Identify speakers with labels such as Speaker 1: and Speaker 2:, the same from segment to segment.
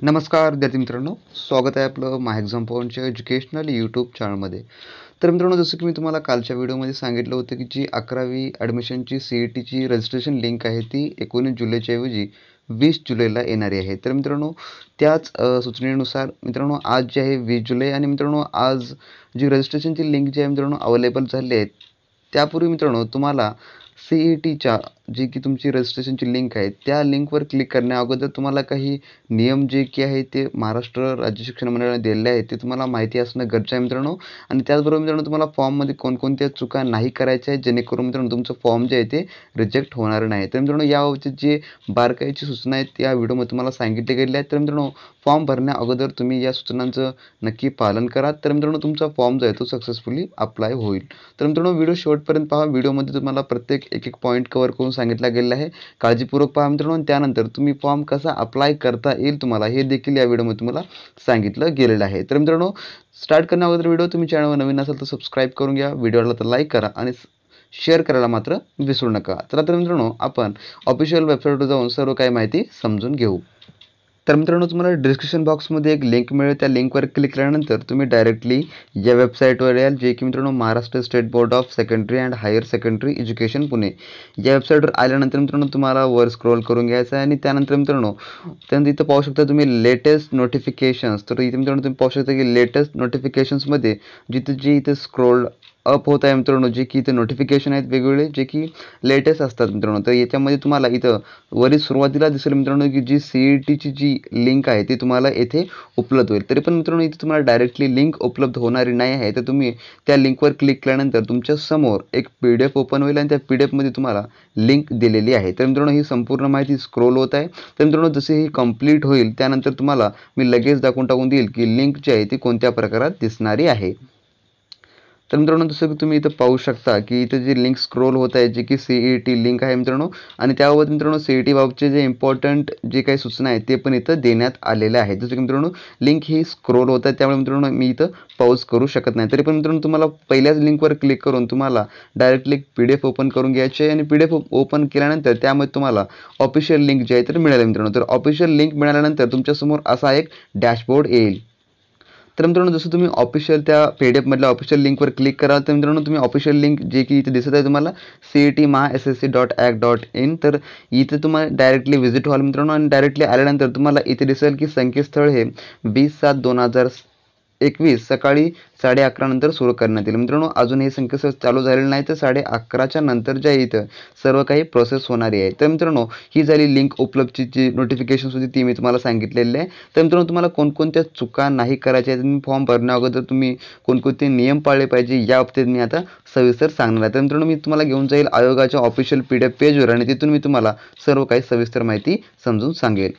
Speaker 1: नमस्कार विद्यार्थी मित्रांनो, स्वागत आहे आपलं माय एक्झाम पॉईंटच्या एज्युकेशनल यूट्यूब चॅनलमध्ये. तर मित्रांनो, जसं की मी तुम्हाला कालच्या व्हिडिओमध्ये सांगितलं होतं की जी 11वी ॲडमिशनची CETची रजिस्ट्रेशन लिंक आहे ती 19 जुलैच्या ऐवजी 20 जुलैला येणारी आहे. तर मित्रांनो, त्याच सूचनेनुसार मित्रांनो आज जे आहे 20 जुलै आणि मित्रांनो आज जी रजिस्ट्रेशनची लिंक जी आहे मित्रांनो अवेलेबल झाली आहे. त्यापूर्वी मित्रांनो तुम्हाला CETच्या जी की तुमची रजिस्ट्रेशनची लिंक आहे त्या लिंकवर क्लिक करण्या अगोदर तुम्हाला काही नियम जे की आहे ते महाराष्ट्र राज्य शिक्षण मंडळाने दिलेले आहेत ते तुम्हाला माहिती असणं गरजेचं आहे मित्रांनो. आणि त्याचबरोबर मित्रांनो तुम्हाला फॉर्ममध्ये कोणकोणत्या चुका नाही करायच्या आहेत जेणेकरून मित्रांनो तुमचं फॉर्म जे आहे ते रिजेक्ट होणार नाही. तर मित्रांनो याबाबतची जे बारकाईची सूचना आहेत या व्हिडिओमध्ये तुम्हाला सांगितले गेले आहेत. तर मित्रांनो फॉर्म भरण्या अगोदर तुम्ही या सूचनांचं नक्की पालन करा. तर मित्रांनो तुमचा फॉर्म जो आहे तो सक्सेसफुली अप्लाय होईल. तर मित्रांनो व्हिडिओ शेवटपर्यंत पहा. व्हिडिओमध्ये तुम्हाला प्रत्येक एक पॉईंट कव्हर करून सांगितला गेलेला आहे. काळजीपूर्वक पहा मित्रांनो. आणि त्यानंतर तुम्ही फॉर्म कसा अप्लाय करता येईल तुम्हाला हे देखील या व्हिडिओमध्ये तुम्हाला सांगितलं गेलेलं आहे. तर मित्रांनो स्टार्ट करण्या अगोदर व्हिडिओ तुम्ही चॅनलवर नवीन असाल तर सबस्क्राईब करून घ्या. व्हिडिओला तर लाईक करा आणि शेअर करायला मात्र विसरू नका. तर मित्रांनो आपण ऑफिशियल वेबसाईटवर जाऊन सर्व काही माहिती समजून घेऊ. तर मित्रांनो तुम्हाला डिस्क्रिप्शन बॉक्समध्ये एक लिंक मिळेल. त्या लिंकवर क्लिक केल्यानंतर तुम्ही डायरेक्टली या वेबसाईटवर याल जे की मित्रांनो Maharashtra state board of secondary and higher secondary education Pune या वेबसाईटवर आल्यानंतर मित्रांनो तुम्हाला वर स्क्रोल करून घ्यायचं आहे. आणि त्यानंतर मित्रांनो त्यानंतर इथं पाहू शकता तुम्ही लेटेस्ट नोटिफिकेशन्स. तर इथे मित्रांनो तुम्ही पाहू शकता की लेटेस्ट नोटिफिकेशन्समध्ये जी इथे स्क्रोल अप होत आहे मित्रांनो जे की इथे नोटिफिकेशन आहेत वेगवेगळे जे की लेटेस्ट असतात मित्रांनो. तर याच्यामध्ये तुम्हाला इथं वरील सुरुवातीला दिसेल मित्रांनो की जी CETची जी लिंक आहे ती तुम्हाला येथे उपलब्ध होईल. तरी पण मित्रांनो इथे तुम्हाला डायरेक्टली लिंक उपलब्ध होणारी नाही आहे. तर तुम्ही त्या लिंकवर क्लिक केल्यानंतर तुमच्या समोर एक PDF ओपन होईल आणि त्या PDF तुम्हाला लिंक दिलेली आहे. तर मित्रांनो ही संपूर्ण माहिती स्क्रोल होत आहे. तर मित्रांनो जसे ही कंप्लीट होईल त्यानंतर तुम्हाला मी लगेच टाकून देईल की लिंक जी आहे ती कोणत्या प्रकारात दिसणारी आहे. तर मित्रांनो जसं की तुम्ही इथं पाहू शकता की इथं जी लिंक स्क्रोल होत आहे जी की CET लिंक आहे मित्रांनो. आणि त्याबाबत मित्रांनो CET बाबतचे जे इम्पॉर्टंट जे काही सूचना आहेत ते पण इथं देण्यात आलेले आहेत. जसं की मित्रांनो लिंक ही स्क्रोल होत आहे त्यामुळे मित्रांनो मी इथं पॉज करू शकत नाही. तरी पण मित्रांनो तुम्हाला पहिल्याच लिंकवर क्लिक करून तुम्हाला डायरेक्टली PDF ओपन करून घ्यायची आहे. आणि PDF ओपन केल्यानंतर त्यामध्ये तुम्हाला ऑफिशियल लिंक जी आहे तर मिळाली मित्रांनो. तर ऑफिशियल लिंक मिळाल्यानंतर तुमच्यासमोर असा एक डॅशबोर्ड येईल. तर मित्रांनो जसं तुम्ही ऑफिशियल त्या PDF मधल्या ऑफिशियल लिंकवर क्लिक कराल तर मित्रांनो तुम्ही ऑफिशियल लिंक जे की इथे दिसत आहे तुम्हाला CET.MASSC.AC.ACT.in. तर इथे तुम्हाला डायरेक्टली व्हिजिट व्हाल मित्रांनो. आणि डायरेक्टली आल्यानंतर तुम्हाला इथे दिसेल की संकेतस्थळ हे 20/7/2021 सकाळी 11:30 नंतर सुरू करण्यात येईल. मित्रांनो अजून हे संकेतस्थळ चालू झालेलं नाही तर 11:30च्या नंतर जे आहे इथं सर्व काही प्रोसेस होणारी आहे. तर मित्रांनो ही झाली लिंक उपलब्धची जी नोटिफिकेशन्स होती ती मी तुम्हाला सांगितलेली आहे. तर मित्रांनो तुम्हाला कोणकोणत्या चुका नाही करायच्या आहेत तुम्ही फॉर्म भरण्या अगोदर तुम्ही कोणकोणते नियम पाळले पाहिजे या बाबतीत मी आता सविस्तर सांगणार आहे. तर मित्रांनो मी तुम्हाला घेऊन जाईल आयोगाच्या ऑफिशियल PDF पेजवर आणि तिथून मी तुम्हाला सर्व काही सविस्तर माहिती समजून सांगेल.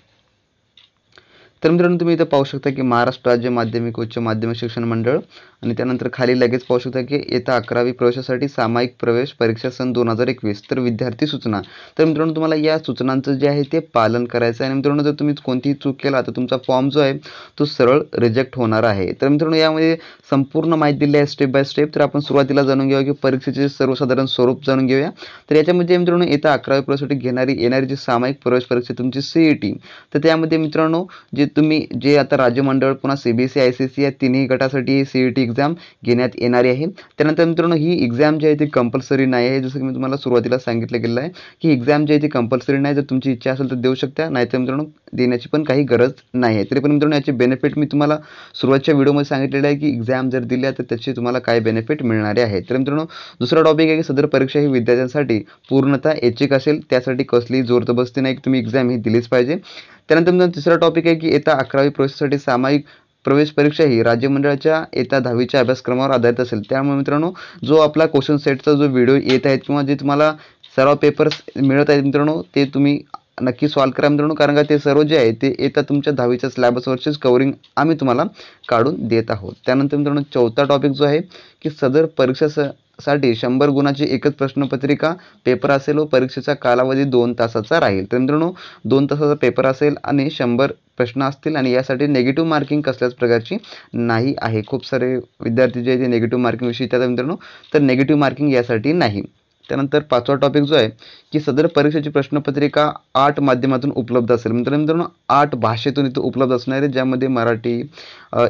Speaker 1: तर मित्रांनो तुम्ही इथं पाहू शकता की महाराष्ट्र राज्य माध्यमिक उच्च माध्यमिक शिक्षण मंडळ आणि त्यानंतर खाली लगेच पाहू शकता की इयत्ता 11वी प्रवेशासाठी सामायिक प्रवेश परीक्षा सन 2021 तर विद्यार्थी सूचना. तर मित्रांनो तुम्हाला या सूचनांचं जे आहे ते पालन करायचं आहे. आणि मित्रांनो जर तुम्ही कोणतीही चूक केला तर तुमचा फॉर्म जो आहे तो सरळ रिजेक्ट होणार आहे. तर मित्रांनो यामध्ये संपूर्ण माहिती दिली आहे स्टेप बाय स्टेप. तर आपण सुरुवातीला जाणून घेऊया की परीक्षेचे सर्वसाधारण स्वरूप जाणून घेऊया. तर याच्यामध्ये मित्रांनो इयत्ता 11वी प्रवेशासाठी येणारी जी सामायिक प्रवेश परीक्षा तुमची CET तर त्यामध्ये मित्रांनो जे आता राज्य मंडळ पुन्हा CBSE ICSE या तिन्ही गटासाठी CET एक्झाम घेण्यात येणारी आहे. त्यानंतर मित्रांनो ही एक्झाम जी आहे ती कंपल्सरी नाही आहे. जसं की मी तुम्हाला सुरुवातीला सांगितलं गेलं आहे की एक्झाम जी आहे ती कंपल्सरी नाही. जर तुमची इच्छा असेल तर देऊ शकता नाहीतर मित्रांनो देण्याची पण काही गरज नाही आहे. तरी पण मित्रांनो याचे बेनिफिट मी तुम्हाला सुरुवातीच्या व्हिडिओमध्ये सांगितलेलं आहे की एक्झाम जर दिल्या तर त्याची तुम्हाला काय बेनिफिट मिळणारे आहे. तर मित्रांनो दुसरा टॉपिक आहे की सदर परीक्षा ही विद्यार्थ्यांसाठी पूर्णतः ऐच्छिक असेल. त्यासाठी कसलीही जोरजबरदस्ती नाही की तुम्ही एक्झाम ही दिलीच पाहिजे. त्यानंतर मित्रांनो तिसरा टॉपिक आहे की इयत्ता 11वी प्रवेशासाठी सामायिक प्रवेश परीक्षा ही राज्य मंडळाच्या इयत्ता 10वीच्या अभ्यासक्रमावर आधारित असेल. त्यामुळे मित्रांनो जो आपला क्वेश्चन सेटचा जो व्हिडिओ येत आहेत किंवा जे तुम्हाला सराव पेपर्स मिळत आहेत मित्रांनो ते तुम्ही नक्की सॉल्व करा मित्रांनो. कारण का ते सर्व जे आहे ते येतात तुमच्या 10वीच्या सिलेबसवरचेच कव्हरिंग आम्ही तुम्हाला काढून देत आहोत. त्यानंतर मित्रांनो चौथा टॉपिक जो आहे की सदर साठी 100 गुणाची एकच प्रश्नपत्रिका पेपर असेल व परीक्षेचा कालावधी 2 तासाचा राहील. तर मित्रांनो 2 तासाचा पेपर असेल आणि 100 प्रश्न असतील आणि यासाठी नेगेटिव्ह मार्किंग कसल्याच प्रकारची नाही आहे. खूप सारे विद्यार्थी जे आहे ते नेगेटिव्ह मार्किंग विषयी त्यात मित्रांनो तर नेगेटिव्ह मार्किंग यासाठी नाही. त्यानंतर 5वा टॉपिक जो आहे की सदर परीक्षेची प्रश्नपत्रिका 8 माध्यमातून उपलब्ध असेल. मित्रांनो 8 भाषेतून इथं उपलब्ध असणार आहे, ज्यामध्ये मराठी,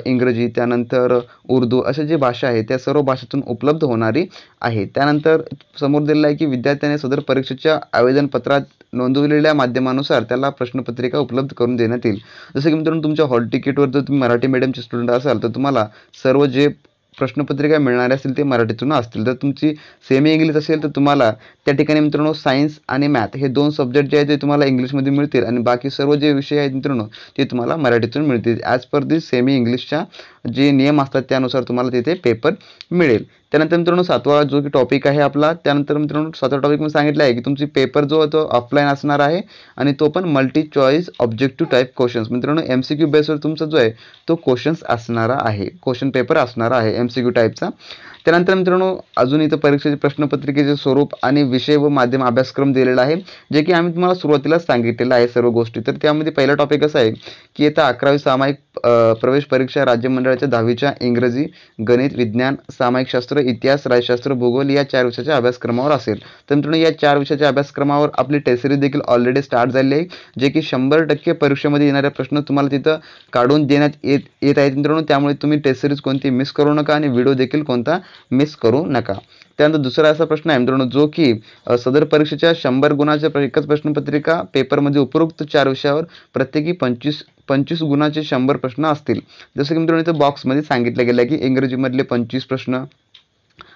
Speaker 1: इंग्रजी, त्यानंतर उर्दू अशा जी भाषा आहे त्या सर्व भाषेतून उपलब्ध होणारी आहे. त्यानंतर समोर दिलेलं आहे की विद्यार्थ्याने सदर परीक्षेच्या आवेदनपत्रात नोंदवलेल्या माध्यमानुसार त्याला प्रश्नपत्रिका उपलब्ध करून देण्यात येईल. जसं की मित्रांनो तुमच्या हॉल तिकीटवर जर तुम्ही मराठी मीडियमचे स्टुडंट असाल तर तुम्हाला सर्व जे प्रश्नपत्रिका मिळणारे असतील ते मराठीतून असतील. जर तुमची सेमी इंग्लिश असेल तर तुम्हाला त्या ठिकाणी मित्रांनो सायन्स आणि मॅथ हे 2 सब्जेक्ट जे आहेत ते तुम्हाला इंग्लिशमध्ये मिळतील आणि बाकी सर्व जे विषय आहेत मित्रांनो ते तुम्हाला मराठीतून मिळतील. ॲज पर दी सेमी इंग्लिशच्या जे नियम असतात त्यानुसार तुम्हाला तिथे पेपर मिळेल. त्यानंतर मित्रांनो 7वा जो की टॉपिक आहे आपला, त्यानंतर मित्रांनो 7वा टॉपिक मी सांगितलं आहे की तुमची पेपर जो आहे तो ऑफलाईन असणार आहे आणि तो पण multi choice objective type questions. मित्रांनो MCQ बेसवर तुमचा जो आहे तो क्वेश्चन्स असणारा आहे, क्वेश्चन पेपर असणारा आहे MCQ टाईपचा. त्यानंतर मित्रांनो अजून इथं परीक्षेचे प्रश्नपत्रिकेचे स्वरूप आणि विषय व माध्यम अभ्यासक्रम दिलेला आहे, जे की आम्ही तुम्हाला सुरुवातीला सांगितलेलं आहे सर्व गोष्टी. तर त्यामध्ये पहिला टॉपिक असा आहे की येत्या 11वी सामायिक प्रवेश परीक्षा राज्य मंडळाच्या 10वीच्या इंग्रजी, गणित, विज्ञान, सामायिक शास्त्र, इतिहास, राज्यशास्त्र, भूगोल या 4 विषयाच्या अभ्यासक्रमावर असेल. तर मित्रांनो या 4 विषयाच्या अभ्यासक्रमावर आपली टेस्ट सिरीज देखील ऑलरेडी स्टार्ट झाली आहे, जे की 100% परीक्षेमध्ये येणारे प्रश्न तुम्हाला तिथं काढून देण्यात येत आहेत मित्रांनो. त्यामुळे तुम्ही टेस्ट सिरीज कोणती मिस करू नका आणि व्हिडिओ देखील कोणता मिस करू नका. त्यानंतर दुसरा असा प्रश्न आहे मित्रांनो जो की सदर परीक्षेच्या 100 गुणाच्या एकच प्रश्नपत्रिका पेपरमध्ये उपरोक्त 4 विषयावर प्रत्येकी 25 गुणाचे 100 प्रश्न असतील. जसं की मित्रांनो इथं बॉक्समध्ये सांगितलं गेलं आहे की इंग्रजीमधले 25 प्रश्न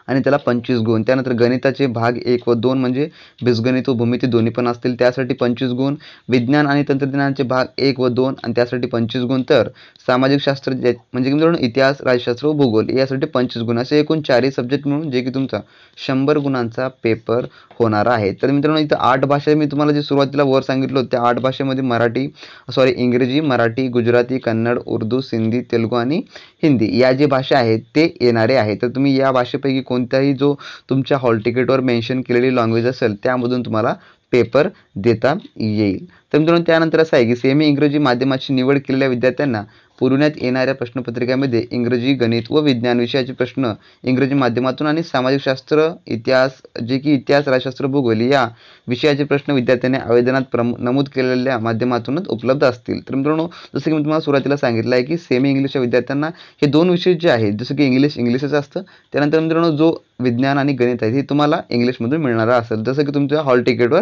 Speaker 1: आणि त्याला 25 गुण. त्यानंतर गणिताचे भाग 1 व 2 म्हणजे बीजगणित व भूमिती दोन्ही पण असतील, त्यासाठी 25 गुण. विज्ञान आणि तंत्रज्ञानाचे भाग 1 व 2 आणि त्यासाठी 25 गुण. तर सामाजिक शास्त्र म्हणजे मित्रांनो इतिहास, राज्यशास्त्र व भूगोल यासाठी 25 गुण. असे एकूण 4ही सब्जेक्ट मिळून जे की तुमचा 100 गुणांचा पेपर होणार आहे. तर मित्रांनो इथं 8 भाषा मी तुम्हाला जे सुरुवातीला वर सांगितलं होतं त्या 8 भाषेमध्ये इंग्रजी, मराठी, गुजराती, कन्नड, उर्दू, सिंधी, तेलुगू आणि हिंदी या जे भाषा आहेत ते येणारे आहेत. तर तुम्ही या भाषेपैकी कोणत्याही जो तुमच्या हॉल तिकीटवर मेन्शन केलेली लँग्वेज असेल त्यामधून तुम्हाला पेपर देता येईल. तर मित्रांनो त्यानंतर असं आहे की सेमी इंग्रजी माध्यमाची निवड केलेल्या विद्यार्थ्यांना पुरवण्यात येणाऱ्या प्रश्नपत्रिकेमध्ये इंग्रजी, गणित व विज्ञान विषयाचे प्रश्न इंग्रजी माध्यमातून आणि सामाजिक शास्त्र, इतिहास जे की इतिहास, राज्यशास्त्र, भूगोल या विषयाचे प्रश्न विद्यार्थ्यांनी आवेदनात नमूद केलेल्या माध्यमातूनच उपलब्ध असतील. तर मित्रांनो जसं की मी तुम्हाला सुरुवातीला सांगितलं आहे की सेमी इंग्लिशच्या विद्यार्थ्यांना हे 2 विषय जे आहेत जसं की इंग्लिशच असतं. त्यानंतर मित्रांनो जो विज्ञान आणि गणित आहे हे तुम्हाला इंग्लिशमधून मिळणारा असेल जसं की तुमच्या हॉल तिकीटवर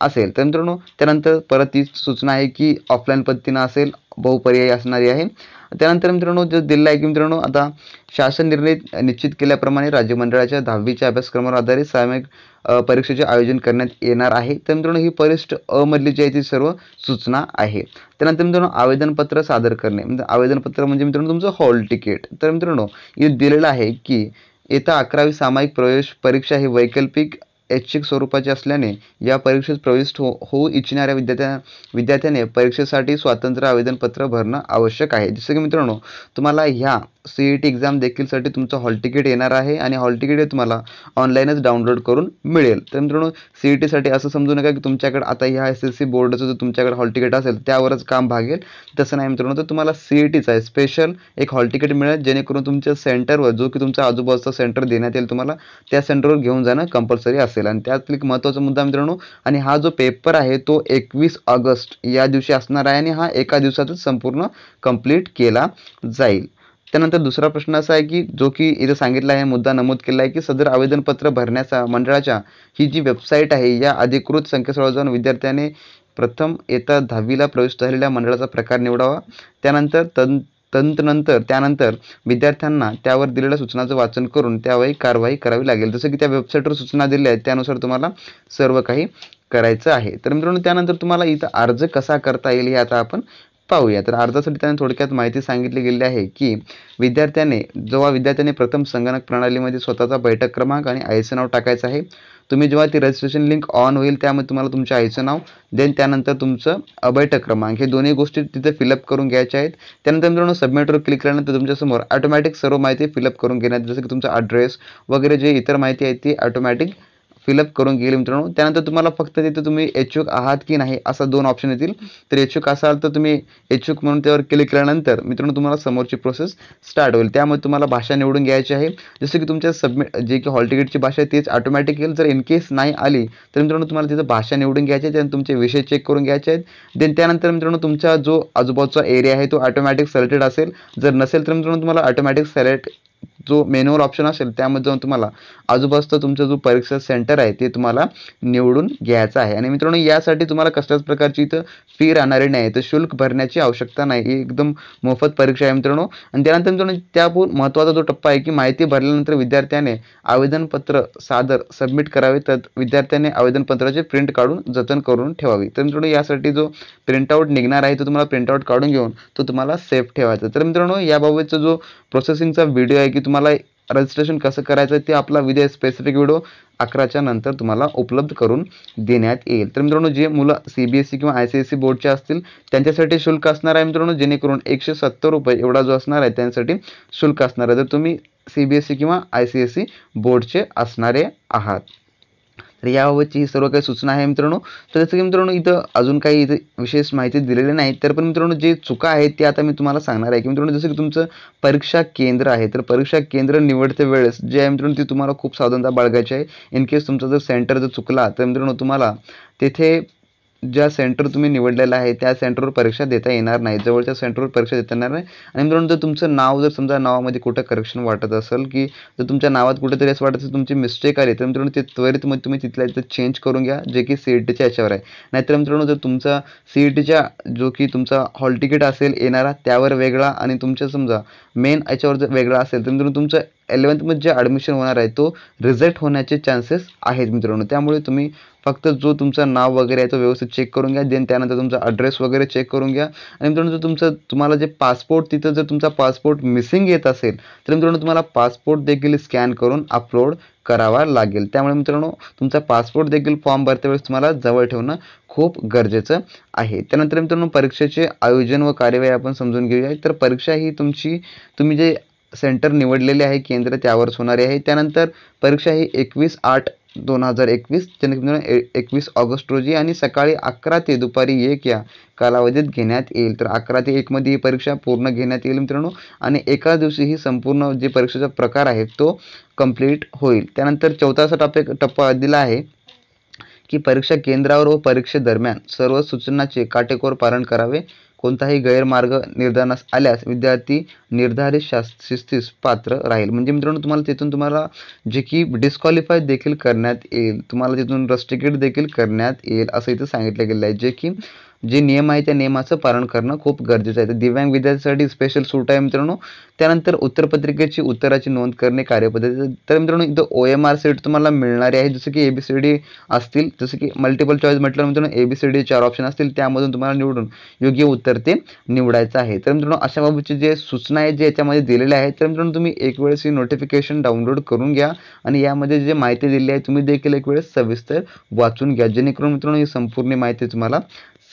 Speaker 1: असेल. तर मित्रांनो त्यानंतर परत ती सूचना आहे की ऑफलाईन पद्धतीनं असेल, बहुपर्यायी असणारी आहे. त्यानंतर मित्रांनो जो दिलेला आहे की मित्रांनो आता शासन निर्णय निश्चित केल्याप्रमाणे राज्य मंडळाच्या 10वीच्या अभ्यासक्रमावर आधारित सामायिक परीक्षेचे आयोजन करण्यात येणार आहे. तर मित्रांनो ही परिशिष्ट अ मधली जी आहे ती सर्व सूचना आहे. त्यानंतर मित्रांनो आवेदनपत्र सादर करणे म्हणजे आवेदनपत्र म्हणजे मित्रांनो तुमचं हॉल तिकीट. तर मित्रांनो इथे दिलेलं आहे की येत्या 11वी सामायिक प्रवेश परीक्षा ही वैकल्पिक ऐच्छिक स्वरूपाची असल्याने या परीक्षेत प्रविष्ट होऊ इच्छिणाऱ्या विद्यार्थ्याने परीक्षेसाठी स्वतंत्र आवेदनपत्र भरणं आवश्यक आहे. जसं की मित्रांनो तुम्हाला ह्या CET एक्झाम देखीलसाठी तुमचं हॉल तिकीट येणार आहे आणि हॉल तिकीट हे तुम्हाला ऑनलाईनच डाउनलोड करून मिळेल. तर मित्रांनो CETसाठी असं समजू नका की तुमच्याकडे आता ह्या SSC बोर्डाचं जर तुमच्याकडे हॉल तिकीट असेल त्यावरच काम भागेल, तसं नाही मित्रांनो. तर तुम्हाला CETचा आहे स्पेशल एक हॉल तिकीट मिळेल, जेणेकरून तुमच्या सेंटरवर जो की तुमचा आजूबाजूचा सेंटर देण्यात येईल तुम्हाला त्या सेंटरवर घेऊन जाणं कंपल्सरी असेल. आणि त्यात एक महत्त्वाचा मुद्दा मित्रांनो, आणि हा जो पेपर आहे तो 21 ऑगस्ट या दिवशी असणार आहे आणि हा एका दिवसातच संपूर्ण कंप्लीट केला जाईल. त्यानंतर दुसरा प्रश्न असा आहे की जो की इथं सांगितला आहे, मुद्दा नमूद केला आहे की सदर आवेदनपत्र भरण्याचा मंडळाच्या ही जी वेबसाईट आहे या अधिकृत संकेतस्थळावर जाऊन विद्यार्थ्याने प्रथम येत्या 10वीला प्रवेश झालेल्या मंडळाचा प्रकार निवडावा. त्यानंतर विद्यार्थ्यांना त्यावर दिलेल्या सूचनाचं वाचन करून त्यावेळी कारवाई करावी लागेल. जसं की त्या वेबसाईटवर सूचना दिल्या आहेत त्यानुसार तुम्हाला सर्व काही करायचं आहे. तर मित्रांनो त्यानंतर तुम्हाला इथं अर्ज कसा करता येईल हे आता आपण पाहूया. तर अर्जासाठी त्याने थोडक्यात माहिती सांगितली गेली आहे की जेव्हा विद्यार्थ्याने प्रथम संगणक प्रणालीमध्ये स्वतःचा बैठक क्रमांक आणि आईचं नाव टाकायचं आहे. तुम्ही जेव्हा ती रजिस्ट्रेशन लिंक ऑन होईल त्यामध्ये तुम्हाला तुमच्या आईचं नाव त्यानंतर तुमचं बैठक क्रमांक हे दोन्ही गोष्टी तिथे फिलअप करून घ्यायच्या आहेत. त्यानंतर मित्रांनो सबमिटवर क्लिक केल्यानंतर तुमच्यासमोर ऑटोमॅटिक सर्व माहिती फिलअप करून घेण्यात, जसं की तुमचा ॲड्रेस वगैरे जे इतर माहिती आहे ती ऑटोमॅटिक फिलअप करून घेईल मित्रांनो. त्यानंतर तुम्हाला फक्त तिथे तुम्ही इच्छुक आहात की नाही असा 2 ऑप्शन येतील. तर इच्छुक असाल तर तुम्ही इच्छुक म्हणून त्यावर क्लिक केल्यानंतर मित्रांनो तुम्हाला समोरची प्रोसेस स्टार्ट होईल. त्यामध्ये तुम्हाला भाषा निवडून घ्यायची आहे. जसं की तुमच्या जे की हॉल तिकीटची भाषा आहे तीच ऑटोमॅटिक येईल. जर इन केस नाही आली तर मित्रांनो तुम्हाला तिथं भाषा निवडून घ्यायची आहे. त्यानंतर तुमचे विषय चेक करून घ्यायचे आहेत. देन त्यानंतर मित्रांनो तुमचा जो आजूबाजूचा एरिया आहे तो ऑटोमॅटिक सिलेक्टेड असेल. जर नसेल तर मित्रांनो तुम्हाला ऑटोमॅटिक सिलेक्ट जो मेन्यूवर ऑप्शन असेल त्यामध्ये जाऊन तुम्हाला आजूबाजूचा तुमचा जो परीक्षा सेंटर आहे ते तुम्हाला निवडून घ्यायचं आहे. आणि मित्रांनो यासाठी तुम्हाला कसल्याच प्रकारची इथं फी राहणारी नाही, तर शुल्क भरण्याची आवश्यकता नाही. ही एकदम मोफत परीक्षा आहे मित्रांनो. आणि त्यानंतर मित्रांनो त्यापूर्वी महत्त्वाचा जो टप्पा आहे की माहिती भरल्यानंतर विद्यार्थ्याने आवेदनपत्र सबमिट करावे. तर विद्यार्थ्याने आवेदनपत्राचे प्रिंट काढून जतन करून ठेवावी. तर मित्रांनो यासाठी जो प्रिंटआउट निघणार आहे तो तुम्हाला प्रिंटआउट काढून घेऊन तो तुम्हाला सेव्ह ठेवायचा. तर मित्रांनो याबाबतचा जो प्रोसेसिंगचा व्हिडिओ आहे की तुम्हाला रजिस्ट्रेशन कसं करायचं ते आपला स्पेसिफिक व्हिडिओ 11च्या नंतर तुम्हाला उपलब्ध करून देण्यात येईल. तर मित्रांनो जे मुलं CBSE किंवा ICSE बोर्डचे असतील त्यांच्यासाठी शुल्क असणार आहे मित्रांनो, जेणेकरून ₹170 एवढा जो असणार आहे त्यांसाठी शुल्क असणार आहे. जर तुम्ही CBSE किंवा ICSE बोर्डचे असणारे आहात. तर याबाबतची ही सर्व काही सूचना आहे मित्रांनो. तर जसं की मित्रांनो इथं अजून काही इथे विशेष माहिती दिलेली नाही. तर पण मित्रांनो जे चुका आहेत ते आता मी तुम्हाला सांगणार आहे की मित्रांनो जसं की तुमचं परीक्षा केंद्र आहे, तर परीक्षा केंद्र निवडते वेळेस जे आहे मित्रांनो ती तुम्हाला खूप सावधानता बाळगायची आहे. इन केस तुमचा जर सेंटर जर चुकला तर मित्रांनो तुम्हाला तेथे ज्या सेंटर तुम्ही निवडलेलं आहे त्या सेंटरवर परीक्षा देता येणार नाही. जवळच्या सेंटरवर परीक्षा देता येणार नाही. आणि मित्रांनो जर तुमचं नाव जर समजा नावामध्ये कुठं करेक्शन वाटत असेल की जर तुमच्या नावात कुठेतरी असं वाटत असेल तुमची मिस्टेक आली तर मित्रांनो ते त्वरित तुम्ही तिथल्या तिथं चेंज करून घ्या, जे की CETच्या याच्यावर आहे. नाहीतर मित्रांनो जर तुमचा CETच्या जो की तुमचा हॉल तिकीट असेल येणारा त्यावर वेगळा आणि तुमच्या समजा मेन याच्यावर जर वेगळा असेल तर मित्रांनो तुमचं 11th जे ॲडमिशन होणार आहे तो रिजेक्ट होण्याचे चान्सेस आहेत मित्रांनो. त्यामुळे तुम्ही फक्त जो तुमचं नाव वगैरे आहे तो व्यवस्थित चेक करून घ्या. देन त्यानंतर तुमचा ॲड्रेस वगैरे चेक करून घ्या. आणि मित्रांनो जर तुम्हाला जे पासपोर्ट तिथं जर तुमचा पासपोर्ट मिसिंग येत असेल तर मित्रांनो तुम्हाला पासपोर्ट देखील स्कॅन करून अपलोड करावा लागेल. त्यामुळे मित्रांनो तुमचा पासपोर्ट देखील फॉर्म भरतेवेळेस तुम्हाला जवळ ठेवणं खूप गरजेचं आहे. त्यानंतर मित्रांनो परीक्षेचे आयोजन व कार्यवाही आपण समजून घेऊया. तर परीक्षा ही तुम्ही जे सेंटर निवडलेले आहे केंद्र त्यावरच होणारे आहे. त्यानंतर परीक्षा ही 21/8/2021 21 ऑगस्ट रोजी आणि सकाळी 11 ते दुपारी 1 या कालावधीत घेण्यात येईल. तर 11 ते 1 मध्ये ही परीक्षा पूर्ण घेण्यात येईल मित्रांनो. आणि एका दिवशी ही संपूर्ण जे परीक्षेचा प्रकार आहे तो कंप्लीट होईल. त्यानंतर 4था टप्पा दिला आहे की परीक्षा केंद्रावर व परीक्षेदरम्यान सर्व सूचनांचे काटेकोर पालन करावे. कोणताही गैरमार्ग निर्धारणास आल्यास विद्यार्थी निर्धारित शिस्तीस पात्र राहील. म्हणजे मित्रांनो तुम्हाला जे की डिस्क्वालिफाय देखील करण्यात येईल, तुम्हाला तिथून रस्ट्रिकेट देखील करण्यात येईल असं इथं सांगितलं गेलं आहे. जे नियम आहे त्या नियमाचं पालन करणं खूप गरजेचं आहे. तर दिव्यांग विद्यार्थ्यांसाठी स्पेशल सूट आहे मित्रांनो. त्यानंतर उत्तरपत्रिकेची उत्तराची नोंद करणे कार्यपद्धती. तर मित्रांनो इथं OMR सीट तुम्हाला मिळणारी आहे. जसं की ABCD असतील, जसं की मल्टिपल चॉईस म्हटलं मित्रांनो ABCD 4 ऑप्शन असतील त्यामधून तुम्हाला निवडून योग्य उत्तर ते निवडायचं आहे. तर मित्रांनो अशा बाबतचे जे सूचना आहेत जे याच्यामध्ये दिलेल्या आहेत तर मित्रांनो तुम्ही एक वेळेस ही नोटिफिकेशन डाउनलोड करून घ्या आणि यामध्ये जे माहिती दिली आहे तुम्ही देखील एक वेळेस सविस्तर वाचून घ्या, जेणेकरून मित्रांनो ही संपूर्ण माहिती तुम्हाला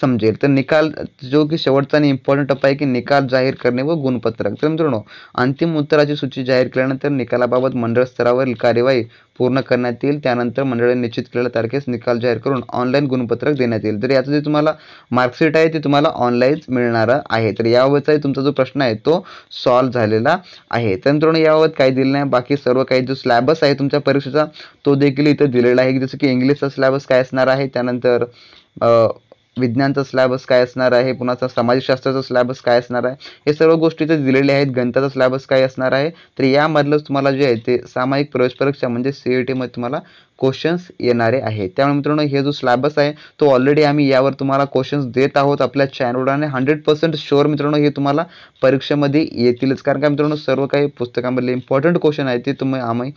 Speaker 1: समजेल. तर निकाल जो की शेवटचा आणि इम्पॉर्टंट टप्पा आहे की निकाल जाहीर करणे व गुणपत्रक. तर मित्रांनो अंतिम उत्तराची सूची जाहीर केल्यानंतर निकालाबाबत मंडळ स्तरावरील कार्यवाही पूर्ण करण्यात येईल. त्यानंतर मंडळाने निश्चित केलेल्या तारखेस निकाल जाहीर करून ऑनलाईन गुणपत्रक देण्यात येईल. तर याचं जे तुम्हाला मार्कशीट आहे ते तुम्हाला ऑनलाईन मिळणार आहे. तर याबाबतचा तुमचा जो प्रश्न आहे तो सॉल्व्ह झालेला आहे. तर मित्रांनो याबाबत काही दिलं नाही. बाकी सर्व काही जो सिलेबस आहे तुमच्या परीक्षेचा तो देखील इथं दिलेला आहे. जसं की इंग्लिशचा सिलेबस काय असणार आहे, त्यानंतर विज्ञानचा सिलेबस काय असणार आहे, पुन्हा समाजशास्त्राचा सिलेबस काय असणार आहे, हे सर्व गोष्टी इथे दिलेल्या आहेत. गणिताचा सिलेबस काय असणार आहे, तर यामधलंच तुम्हाला जे आहे ते सामायिक प्रवेश परीक्षा म्हणजे CET मध्ये तुम्हाला क्वेश्चन्स येणारे आहेत. त्यामुळे मित्रांनो हे जो सिलेबस आहे तो ऑलरेडी आम्ही यावर तुम्हाला क्वेश्चन्स देत आहोत आपल्या चॅनलवर आणि 100% शुअर मित्रांनो हे तुम्हाला परीक्षेमध्ये येतीलच. कारण का मित्रांनो सर्व काही पुस्तकांमधले इम्पॉर्टंट क्वेश्चन आहेत ते आम्ही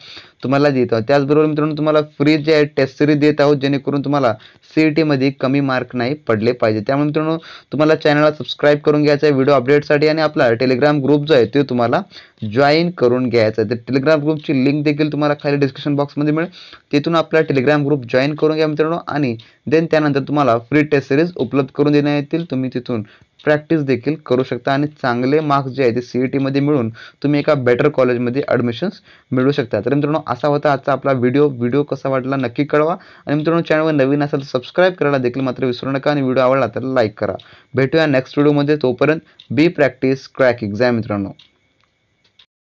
Speaker 1: तुम्हाला देत आहोत. त्याचबरोबर मित्रांनो तुम्हाला फ्री जे आहे टेस्ट सिरीज देत आहोत, जेणेकरून तुम्हाला CET मध्ये कमी मार्क नाही पडले पाहिजे. त्यामुळे मित्रांनो तुम्हाला चॅनलला सबस्क्राईब करून घ्यायचं आहे व्हिडिओ अपडेटसाठी आणि आपला टेलिग्राम ग्रुप जो आहे ते तुम्हाला जॉईन करून घ्यायचा आहे. तर टेलिग्राम ग्रुपची लिंक देखील तुम्हाला खाली डिस्क्रिप्शन बॉक्समध्ये मिळेल. तिथून आपला टेलिग्राम ग्रुप जॉईन करून घ्या मित्रांनो आणि देन त्यानंतर तुम्हाला फ्री टेस्ट सिरीज उपलब्ध करून देण्यात येतील. तुम्ही तिथून प्रॅक्टिस देखील करू शकता आणि चांगले मार्क्स जे आहे ते CET मिळून तुम्ही एका बेटर कॉलेजमध्ये ॲडमिशन्स मिळवू शकता. तर मित्रांनो, असा होता आजचा आपला व्हिडिओ कसा वाटला नक्की कळवा आणि मित्रांनो, चॅनलवर नवीन असेल तर सबस्क्राईब करायला देखील मात्र विसरू नका आणि व्हिडिओ आवडला तर लाईक करा. भेटूया नेक्स्ट व्हिडिओमध्ये. तोपर्यंत बी प्रॅक्टिस क्रॅक एक्झाम मित्रांनो.